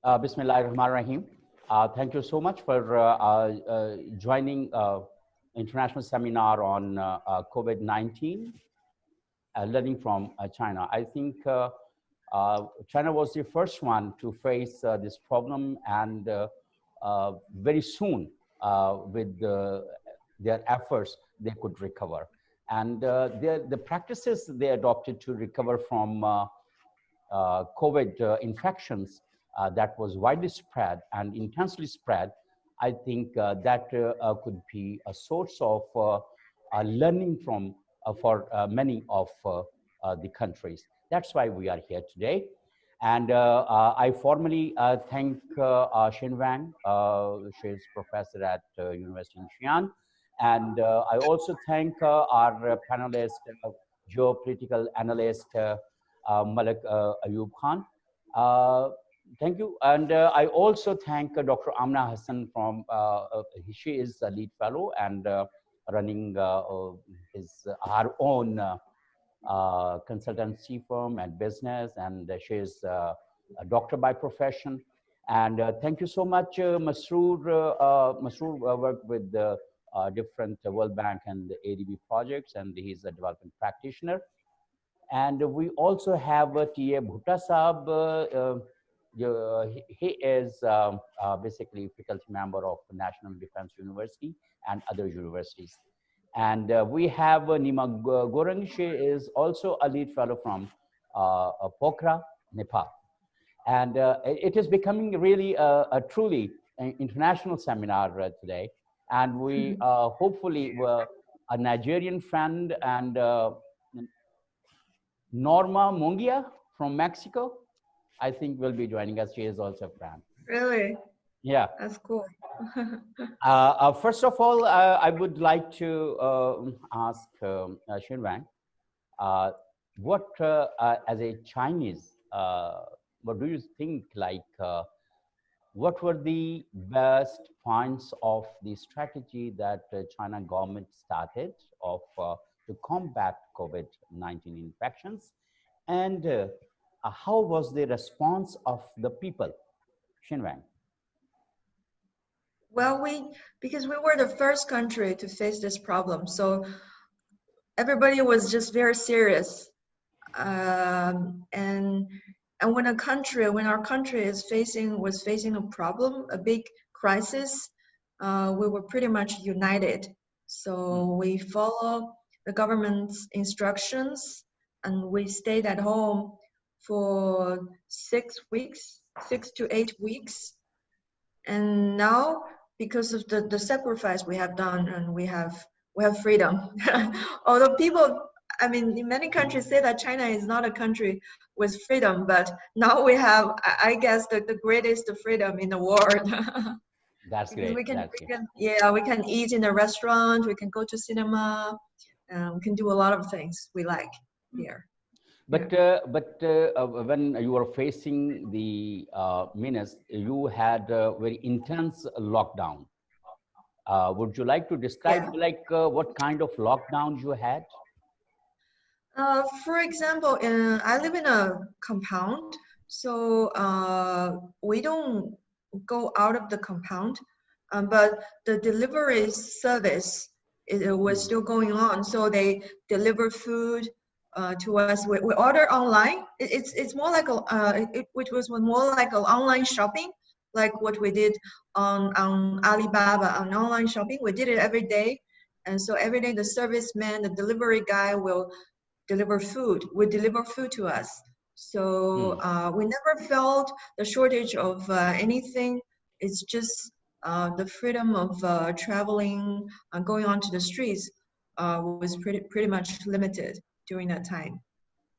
Bismillahirrahmanirrahim. Thank you so much for joining international seminar on COVID-19, learning from China. I think China was the first one to face this problem, and very soon with their efforts, they could recover. And the practices they adopted to recover from COVID infections that was widely spread and intensely spread, I think that could be a source of learning from for many of the countries. That's why we are here today. And I formally thank Eshan Wang. She is professor at University in Xi'an. And I also thank our panelist, geopolitical analyst, Malik Khan. Thank you. And I also thank Dr. Amna Hassan from, she is a lead fellow and running her own consultancy firm and business, and she is a doctor by profession. And thank you so much, Masroor. Masroor worked with different World Bank and ADB projects, and he's a development practitioner. And we also have T.A. Bhutta Sahab. He is basically faculty member of National Defense University and other universities. And we have Nima Goreng. She is also a lead fellow from Pokhara, Nepal. And it is becoming really a truly international seminar today. And we hopefully were a Nigerian friend, and Norma Mungia from Mexico, I think will be joining us. She is also a friend. Really? Yeah. That's cool. First of all, I would like to ask Eshan Wang, what, as a Chinese, what do you think, like, what were the best points of the strategy that China government started of to combat COVID-19 infections, and how was the response of the people? Eshan Wang. Well, because we were the first country to face this problem, so everybody was just very serious. And when our country was facing a problem, a big crisis, we were pretty much united. So we follow the government's instructions, and we stayed at home for 6 to 8 weeks. And now, because of the sacrifice we have done, and we have freedom. Although people, I mean, in many countries say that China is not a country with freedom, but now we have, I guess, the greatest freedom in the world. That's great. We can eat in a restaurant, we can go to cinema, we can do a lot of things we like here. But when you were facing the menace, you had a very intense lockdown. Would you like to describe what kind of lockdown you had? For example, I live in a compound, so we don't go out of the compound, but the delivery service was still going on. So they deliver food to us. We order online. It's more like which was more like an online shopping, like what we did on Alibaba, on online shopping. We did it every day, and so every day the serviceman, the delivery guy will deliver food. Would deliver food to us. So we never felt the shortage of anything. It's just the freedom of traveling, going onto the streets was pretty much limited during that time.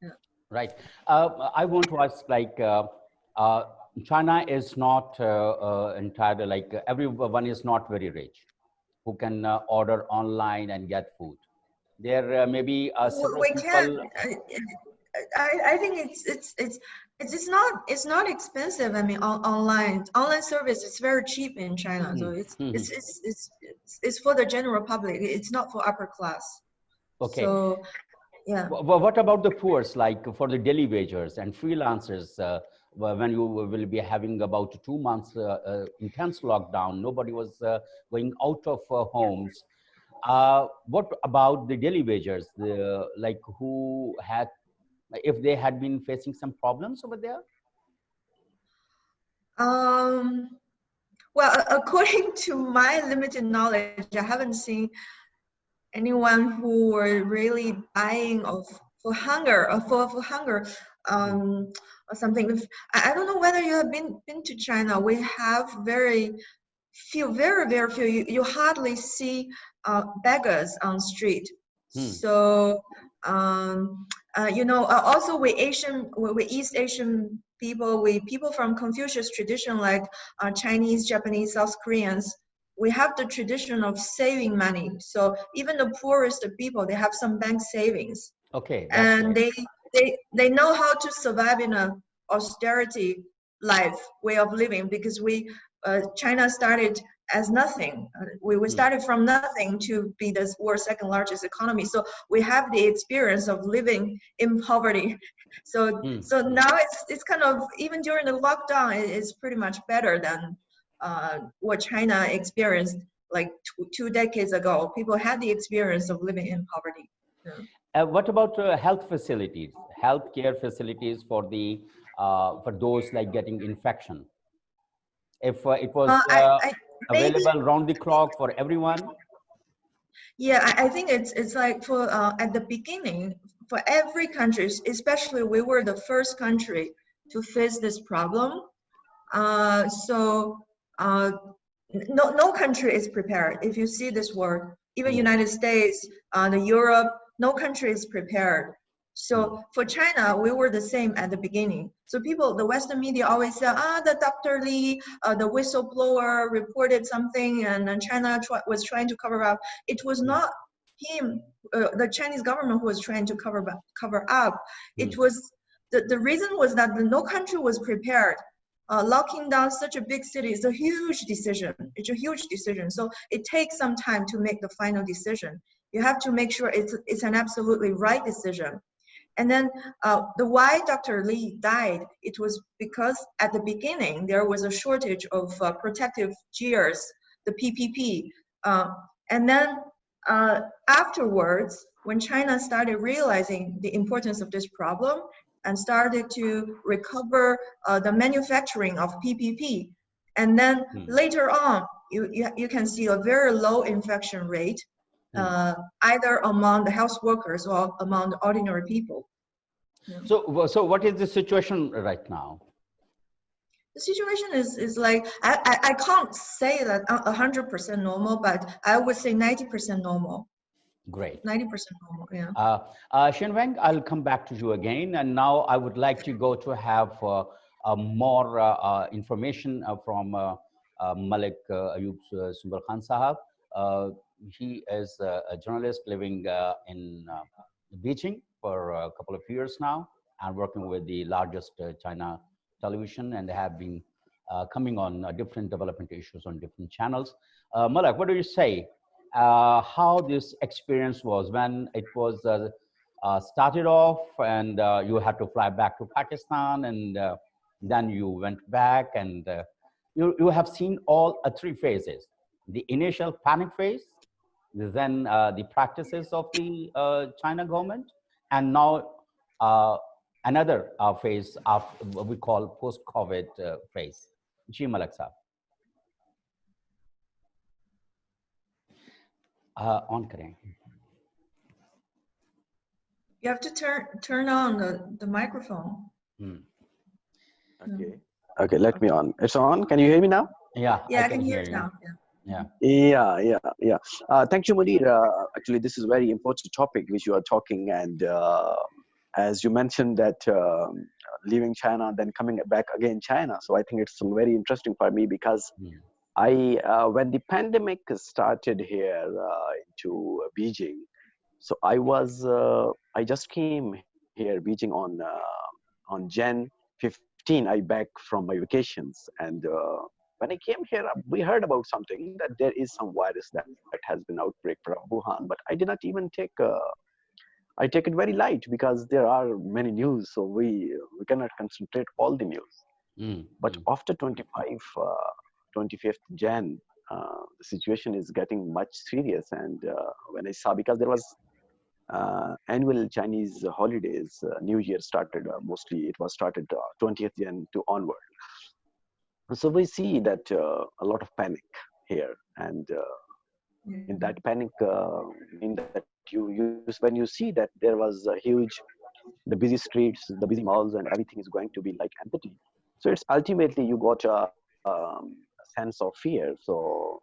Yeah. Right. I want to ask, like, China is not entirely, like, everyone is not very rich who can order online and get food. There may be several we can. people. I think it's not expensive. I mean, online service is very cheap in China, so it's for the general public. It's not for upper class. Okay. So, yeah. Well, what about the poor, like for the daily wagers and freelancers? when you will be having about 2 months intense lockdown. Nobody was going out of homes. What about the daily wagers, like who had, if they had been facing some problems over there? Well, according to my limited knowledge, I haven't seen anyone who were really dying of for hunger or for hunger or something. I don't know whether you have been to China. We have very few, very few. You hardly see beggars on street. So also we East Asian people, we people from Confucius tradition, like Chinese, Japanese, South Koreans, we have the tradition of saving money. So even the poorest people, they have some bank savings. Okay, and they know how to survive in a austerity life way of living, because China started as nothing. We started from nothing to be the world's second largest economy. So we have the experience of living in poverty. So now it's kind of, even during the lockdown, it's pretty much better than what China experienced like two decades ago. People had the experience of living in poverty. What about health facilities, healthcare facilities for the for those like getting infection? If it was available round the clock for everyone? Yeah, I think it's like for at the beginning, for every country, especially we were the first country to face this problem. No country is prepared. If you see this word, even United States, the Europe, no country is prepared. So for China, we were the same at the beginning. So people, the Western media always say, the Dr. Li, the whistleblower reported something, and then China was trying to cover up. It was not him, the Chinese government, who was trying to cover up. It was, the reason was that no country was prepared. Locking down such a big city is a huge decision. It's a huge decision. So it takes some time to make the final decision. You have to make sure it's an absolutely right decision. And then the why Dr. Li died, it was because at the beginning there was a shortage of protective gears, the PPP. And then afterwards, when China started realizing the importance of this problem and started to recover the manufacturing of PPP, and then later on, you can see a very low infection rate, either among the health workers or among the ordinary people. So what is the situation right now? The situation is like, I can't say that 100% normal, but I would say 90% normal. Great. 90% normal, yeah. Eshan Wang, I'll come back to you again. And now I would like to go to have more information from Malik Ayub Sumbul Khan Sahab. He is a journalist living in Beijing for a couple of years now and working with the largest China television, and have been coming on different development issues on different channels. Malik, what do you say? How this experience was when it was started off, and you had to fly back to Pakistan, and then you went back, and you have seen all three phases: the initial panic phase, then the practices of the China government, and now another phase of what we call post-COVID phase. Ji Malik Sahab. On करें. You have to turn on the microphone. Okay, let me on. It's on. Can you hear me now? Yeah, I can hear you now. Yeah. Thank you, Munir. Actually, this is a very important topic which you are talking, and as you mentioned that leaving China, then coming back again China. So I think it's very interesting for me, because when the pandemic started here into Beijing, so I just came here Beijing on Jan 15. I back from my vacations, and when I came here, we heard about something that there is some virus that has been outbreak from Wuhan, but I did not even take I take it very light because there are many news, so we cannot concentrate all the news. But after 25th Jan, the situation is getting much serious. And when I saw, because there was annual Chinese holidays, New Year started, mostly it was started 20th Jan to onward. So we see that a lot of panic here, and in that panic, in that when you see that there was a huge, the busy streets, the busy malls, and everything is going to be like empty. So it's ultimately you got a sense of fear. So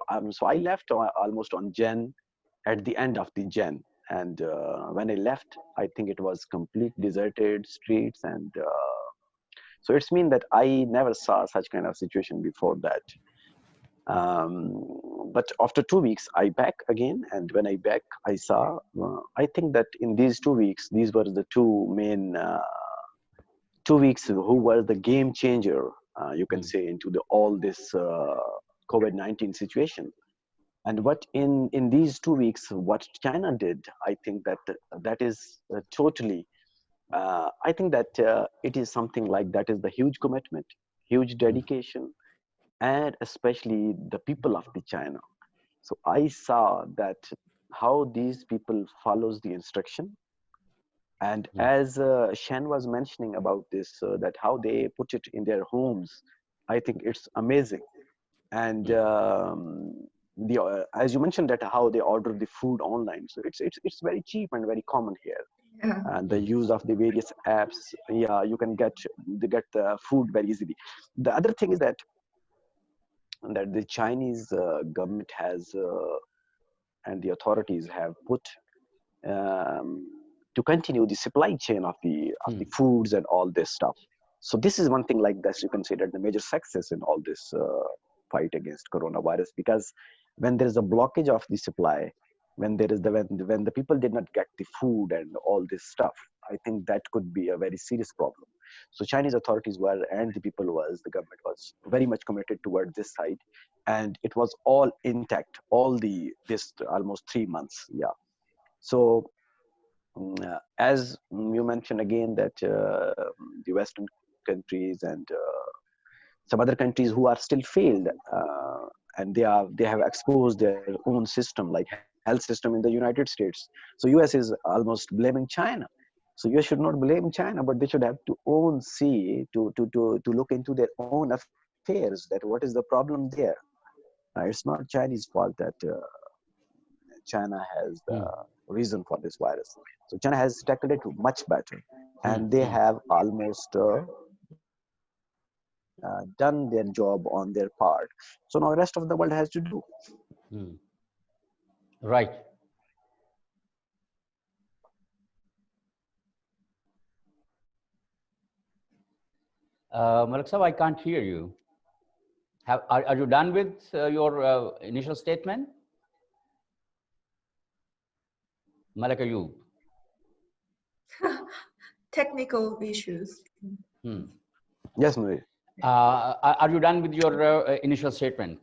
I left almost on Jan, at the end of the Jan, and when I left, I think it was complete deserted streets, and so it's mean that I never saw such kind of situation before that. But after 2 weeks, I back again, and when I back, I saw. I think that in these 2 weeks, these were the two main 2 weeks who were the game changer, you can say, into all this COVID-19 situation. And what in these 2 weeks, what China did, I think that is totally. I think that it is something like that is the huge commitment, huge dedication, and especially the people of the China. So I saw that how these people follows the instruction, and as Shan was mentioning about this, that how they put it in their homes, I think it's amazing. And as you mentioned that how they order the food online, so it's very cheap and very common here. Yeah. And the use of the various apps, yeah, you can get the food very easily. The other thing is that the Chinese government has and the authorities have put to continue the supply chain of the foods and all this stuff. So this is one thing like this you consider the major success in all this fight against coronavirus, because when there is a blockage of the supply, when there is when the people did not get the food and all this stuff, I think that could be a very serious problem. So Chinese authorities were, and the government was very much committed toward this side, and it was all intact, all this almost 3 months. Yeah. So as you mentioned again that the Western countries and some other countries who are still failed, and they have exposed their own system, like health system in the United States. So US is almost blaming China. So US should not blame China, but they should have to to look into their own affairs, that what is the problem there. It's not Chinese fault that China has the reason for this virus. So China has tackled it much better, and they have almost done their job on their part. So now the rest of the world has to do. Right. Malik Sahab, I can't hear you. Are you done with your initial statement? Malik, are you? Technical issues. Yes, Munir. Are you done with your initial statement?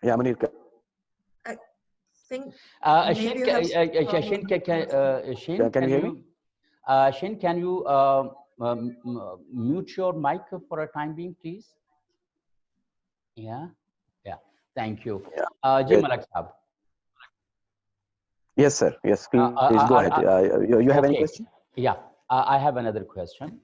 Yeah, Munir. I think Shane, maybe you have Shane, Can you hear me? Shane, can you mute your mic for a time being, please? Yeah. Thank you. Ji Malik Sahab. Yes, sir. Yes, please go ahead. You have any question? Yeah, I have another question.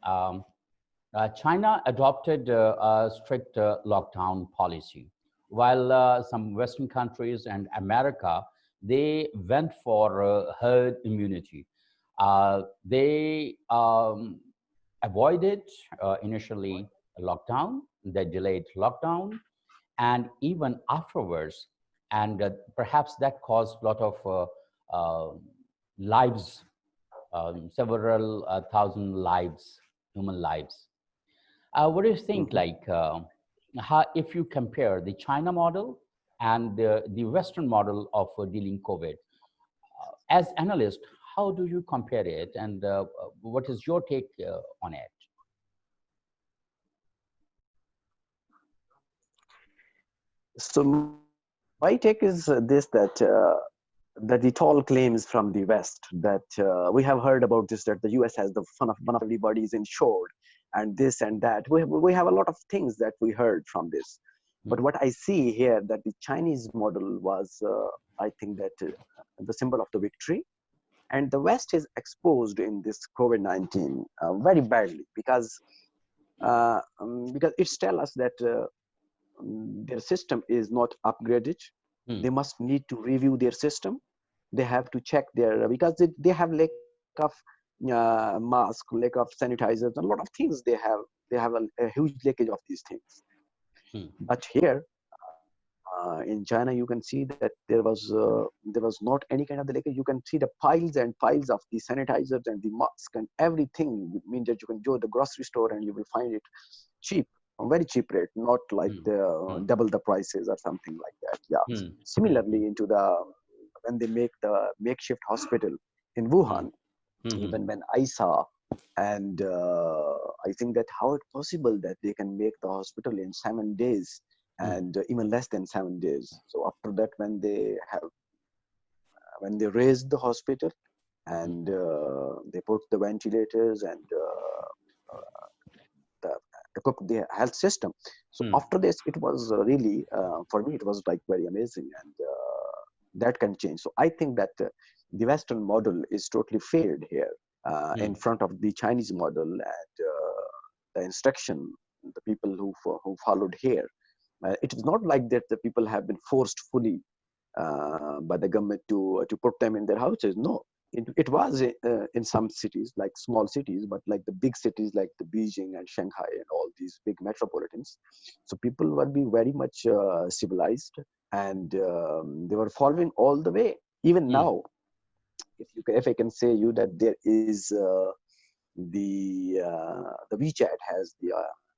China adopted a strict lockdown policy, while some Western countries and America, they went for herd immunity. They avoided initially a lockdown, they delayed lockdown, and even afterwards, and perhaps that caused a lot of lives, several thousand lives, human lives. What do you think, like, how, if you compare the China model and the Western model of dealing COVID, as analyst, how do you compare it, and what is your take on it? So My take is this, that the tall claims from the West that we have heard about this, that the US has the fun of everybody is insured and this and that. We have a lot of things that we heard from this. But what I see here, that the Chinese model was, I think that the symbol of the victory. And the West is exposed in this COVID-19 very badly, because it's tell us that their system is not upgraded. They must need to review their system. They have to check their, because they have lack of mask, lack of sanitizers, a lot of things. They have a huge leakage of these things. But here in China, you can see that there was not any kind of the leakage. You can see the piles and piles of the sanitizers and the mask and everything. It means that you can go to the grocery store and you will find it cheap, a very cheap rate, not like the double the prices or something like that. Yeah. Similarly, into when they make the makeshift hospital in Wuhan, even when I saw, and I think that how it possible that they can make the hospital in 7 days, and even less than 7 days. So after that, when they raised the hospital and they put the ventilators and equipped the health system. So after this, it was really, for me, it was like very amazing, and that can change. So I think that the Western model is totally failed here in front of the Chinese model, and the instruction, the people who followed here. It is not like that the people have been forced fully by the government to put them in their houses. No, it was in some cities, like small cities, but like the big cities like the Beijing and Shanghai and all these big metropolitans. So people were being very much civilized, and they were following all the way. Even now, if I can say you that there is the WeChat has the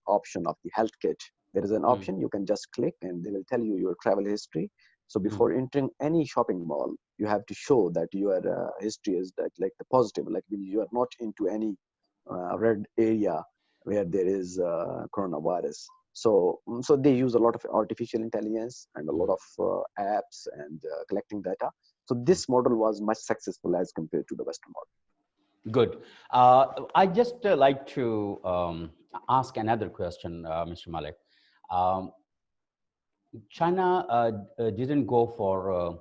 option of the health kit. There is an option you can just click and they will tell you your travel history. So before entering any shopping mall, you have to show that your history is like the positive, like you are not into any red area where there is coronavirus. So they use a lot of artificial intelligence and a lot of apps and collecting data. So this model was much successful as compared to the Western model. Good. I just like to ask another question, Mr. Malik. China didn't go for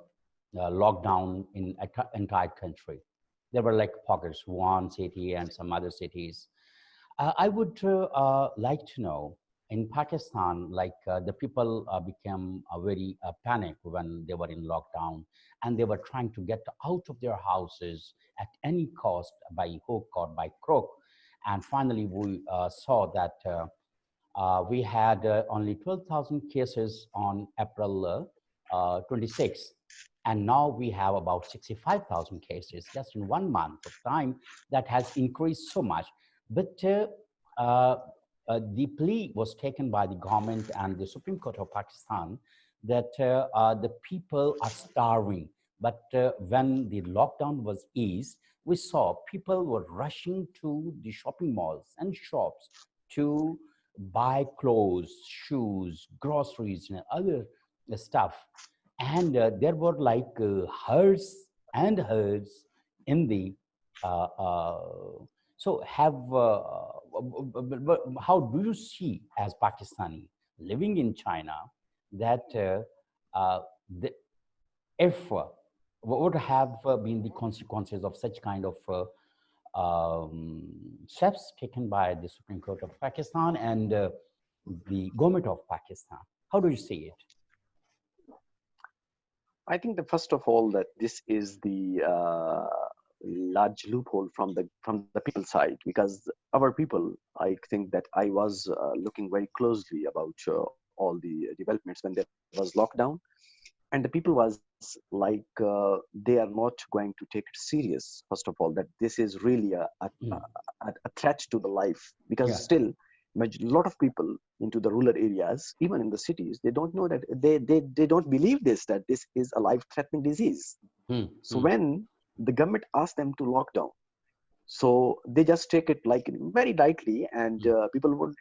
lockdown in entire country. There were like pockets, one city and some other cities. I would like to know, in Pakistan, like the people became very panicked when they were in lockdown, and they were trying to get out of their houses at any cost, by hook or by crook. And finally, we saw that we had only 12,000 cases on April 26th. And now we have about 65,000 cases just in 1 month of time. That has increased so much. But the plea was taken by the government and the Supreme Court of Pakistan that the people are starving. But when the lockdown was eased, we saw people were rushing to the shopping malls and shops to buy clothes, shoes, groceries, and other stuff. And there were like herds and herds in the so how do you see, as Pakistani living in China, that if what would have been the consequences of such kind of steps taken by the Supreme Court of Pakistan and the government of Pakistan? How do you see it? I think that first of all, that this is the large loophole from the people side, because our people, I think that I was looking very closely about all the developments when there was lockdown, and the people was like they are not going to take it serious. First of all, that this is really a threat to the life, because still a lot of people into the rural areas, even in the cities, they don't know that they don't believe this, that this is a life-threatening disease. So when the government asked them to lock down, so they just take it like very lightly, and people would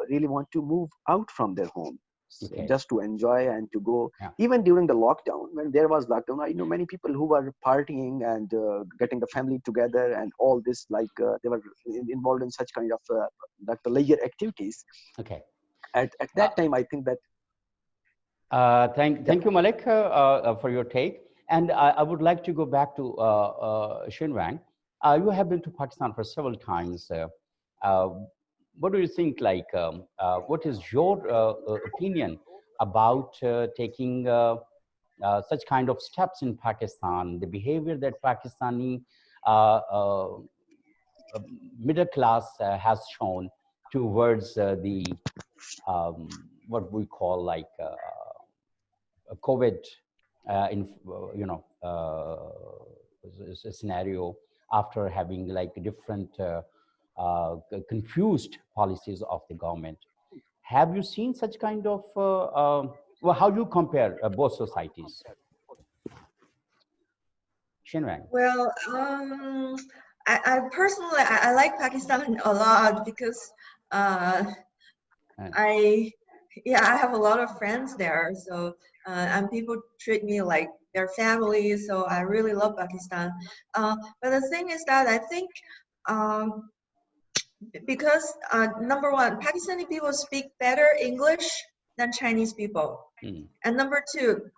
really want to move out from their home. Okay. just to enjoy and to go. Yeah. Even during the lockdown, when there was lockdown, I know many people who were partying and getting the family together and all this, like they were involved in such kind of like the leisure activities. Okay. At that time, I think that. Thank you, Malik, for your take. And I would like to go back to Eshan Wang. You have been to Pakistan for several times. What do you think, like, what is your opinion about taking such kind of steps in Pakistan, the behavior that Pakistani middle class has shown towards the, what we call like COVID in, scenario, after having like different confused policies of the government. Have you seen such kind of, well, how do you compare both societies? Shinrang. Well, I personally, I like Pakistan a lot because I have a lot of friends there. So, and people treat me like their family. So I really love Pakistan. But the thing is that I think, because number one, Pakistani people speak better English than Chinese people. Mm. And number two,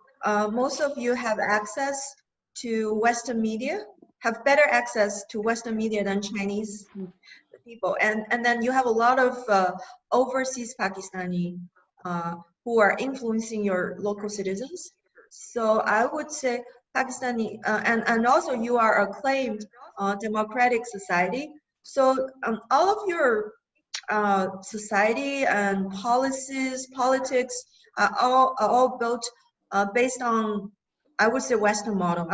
most of you have access to Western media, have better access to Western media than Chinese people. And then you have a lot of overseas Pakistani who are influencing your local citizens. So I would say Pakistani, and also you are acclaimed democratic society. So all of your society and policies, politics are all built based on, I would say, Western model.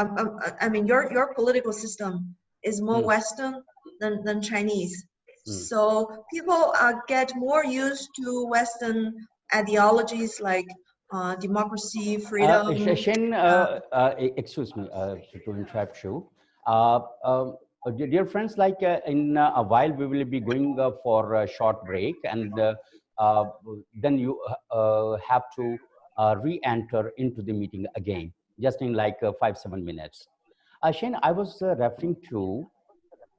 I mean, your political system is more Western than Chinese. So people get more used to Western ideologies like democracy, freedom. Shin, excuse me to interrupt you. Dear friends, like in a while we will be going for a short break, and then you have to re-enter into the meeting again, just in like 5-7 minutes. Shin, I was referring to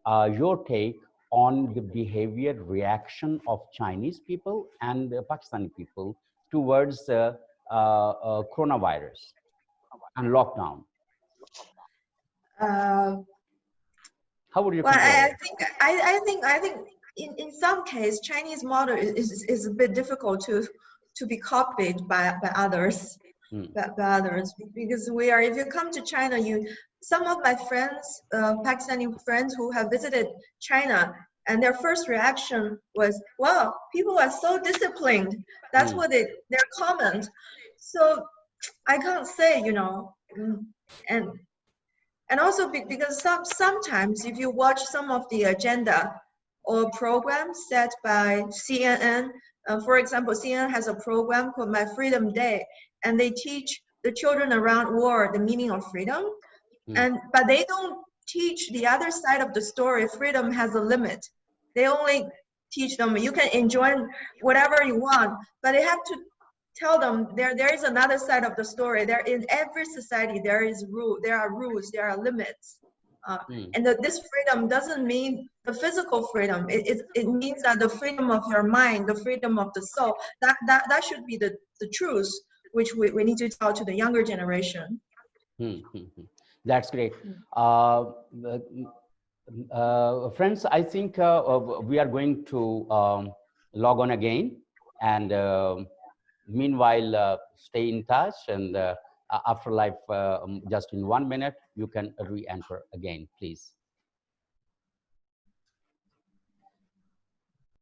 your take on the behavior reaction of Chinese people and Pakistani people towards coronavirus and lockdown. How would you compare it? I think in some case Chinese model is a bit difficult to be copied by others. By others, because if you come to China, some of my friends, Pakistani friends who have visited China, and their first reaction was, wow, people are so disciplined. That's what their comment. So I can't say, and also because sometimes if you watch some of the agenda or programs set by CNN, for example, CNN has a program called My Freedom Day, and they teach the children around world the meaning of freedom, but they don't teach the other side of the story. Freedom has a limit. They only teach them you can enjoy whatever you want, but they have to tell them there is another side of the story. There in every society there are rules, there are limits, and this freedom doesn't mean the physical freedom. It means that the freedom of your mind, the freedom of the soul. That should be the truth, which we need to tell to the younger generation. That's great. Friends, I think we are going to log on again, and meanwhile, stay in touch, and after life, just in 1 minute, you can re-enter again, please.